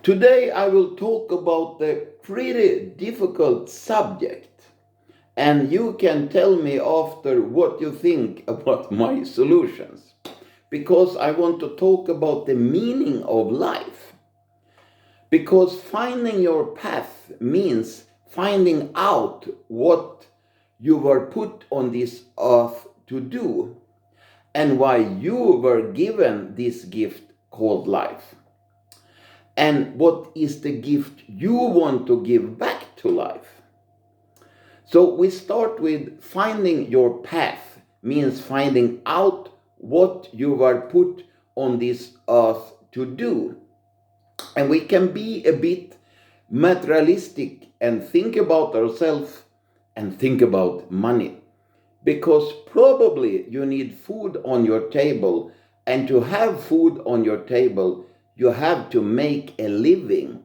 Today I will talk about a pretty difficult subject, and you can tell me after what you think about my solutions. Because I want to talk about the meaning of life. Because finding your path means finding out what you were put on this earth to do and why you were given this gift called life. And what is the gift you want to give back to life? So we start with finding your path, means finding out what you were put on this earth to do. And we can be a bit materialistic and think about ourselves and think about money. Because probably you need food on your table, and to have food on your table, you have to make a living.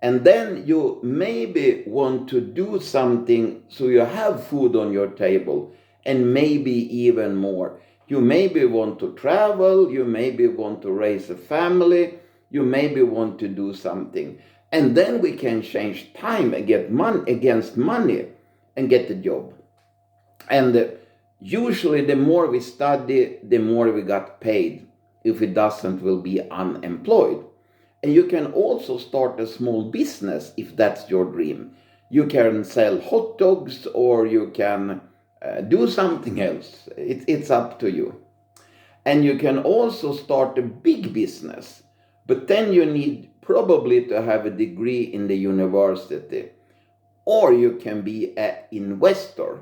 And then you maybe want to do something so you have food on your table, and maybe even more. You maybe want to travel, you maybe want to raise a family, you maybe want to do something. And then we can change time against money and get a job. And usually the more we study, the more we got paid. If it doesn't, we'll be unemployed. And you can also start a small business if that's your dream. You can sell hot dogs, or you can do something else. It's up to you. And you can also start a big business, but then you need probably to have a degree in the university. Or you can be an investor,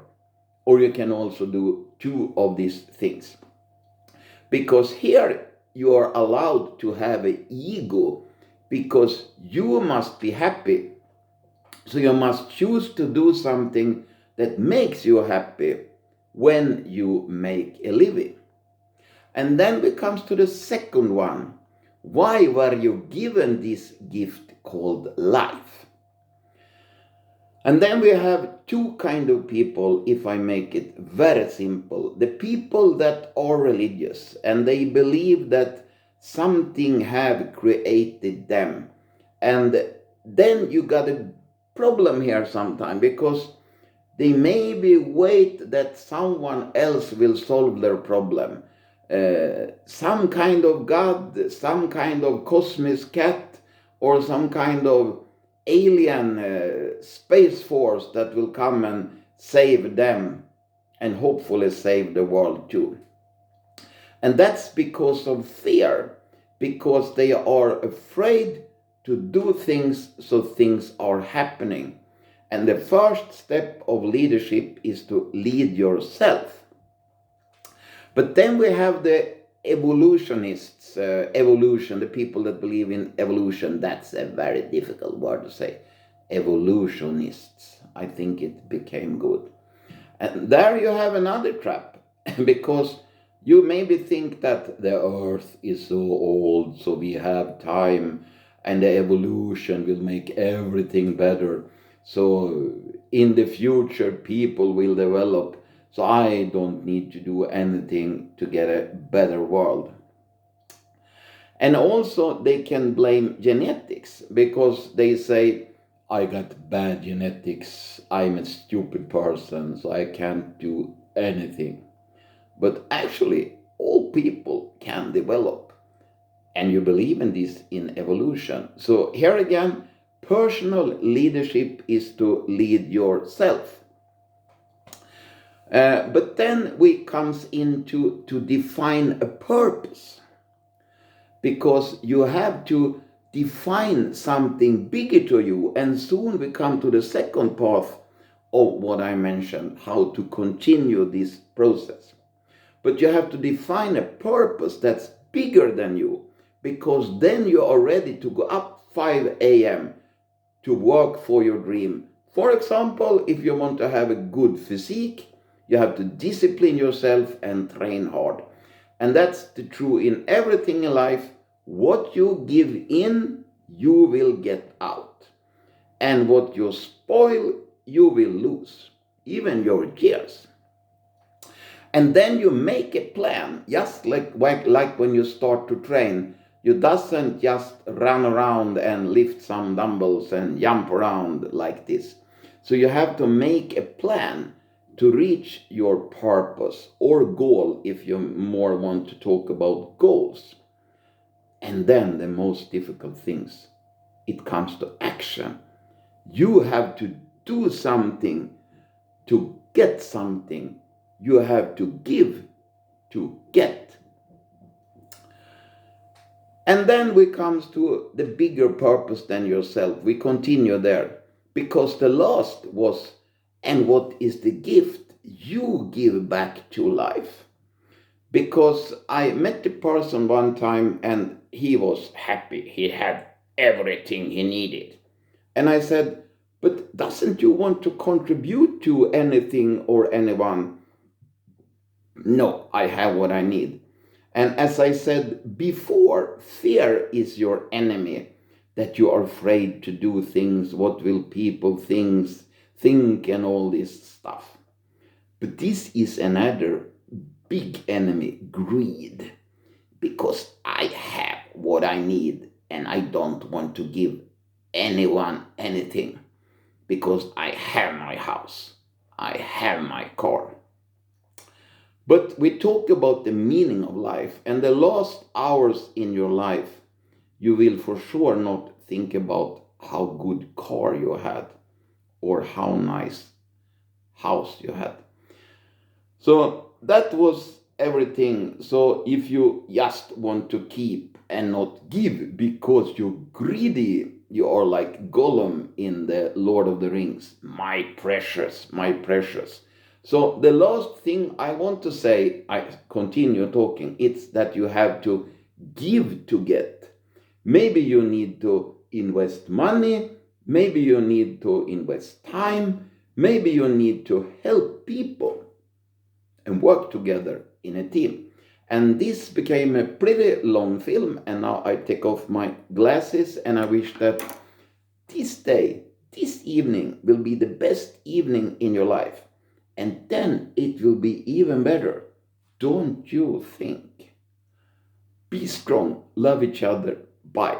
or you can also do two of these things. Because here you are allowed to have an ego, because you must be happy. So you must choose to do something that makes you happy when you make a living. And then it comes to the second one. Why were you given this gift called life? And then we have two kind of people, if I make it very simple. The people that are religious and they believe that something have created them. And then you got a problem here sometime, because they maybe wait that someone else will solve their problem. Some kind of God, some kind of cosmic cat, or some kind of alien space force that will come and save them, and hopefully save the world too. And that's because of fear, because they are afraid to do things, so things are happening. And the first step of leadership is to lead yourself. But then we have the evolutionists, the people that believe in evolution. That's a very difficult word to say. Evolutionists. I think it became good. And there you have another trap, because you maybe think that the earth is so old, so we have time, and the evolution will make everything better. So in the future, people will develop, so I don't need to do anything to get a better world. And also they can blame genetics, because they say, I got bad genetics, I'm a stupid person, so I can't do anything. But actually, all people can develop. And you believe in this, in evolution. So here again, personal leadership is to lead yourself. But then we comes into to define a purpose, because you have to define something bigger to you. And soon we come to the second path of what I mentioned, how to continue this process. But you have to define a purpose that's bigger than you, because then you are ready to go up 5 a.m. to work for your dream. For example, if you want to have a good physique, you have to discipline yourself and train hard. And that's the true in everything in life. What you give in, you will get out. And what you spoil, you will lose, even your years. And then you make a plan, just like when you start to train. You doesn't just run around and lift some dumbbells and jump around like this. So you have to make a plan to reach your purpose or goal, if you more want to talk about goals. And then the most difficult things, it comes to action. You have to do something to get something. You have to give to get. And then we comes to the bigger purpose than yourself. We continue there. Because the last was, and what is the gift you give back to life? Because I met the person one time and he was happy. He had everything he needed. And I said, but doesn't you want to contribute to anything or anyone? No, I have what I need. And as I said before, fear is your enemy, that you are afraid to do things, what will people think and all this stuff. But this is another big enemy, greed, because I have what I need and I don't want to give anyone anything, because I have my house, I have my car. But we talk about the meaning of life, and the last hours in your life, you will for sure not think about how good car you had or how nice house you had. So that was everything. So if you just want to keep and not give because you're greedy, you are like Gollum in the Lord of the Rings. My precious, my precious. So the last thing I want to say, I continue talking, it's that you have to give to get. Maybe you need to invest money, maybe you need to invest time, maybe you need to help people and work together in a team. And this became a pretty long film, and now I take off my glasses and I wish that this day, this evening will be the best evening in your life. And then it will be even better. Don't you think? Be strong, love each other. Bye.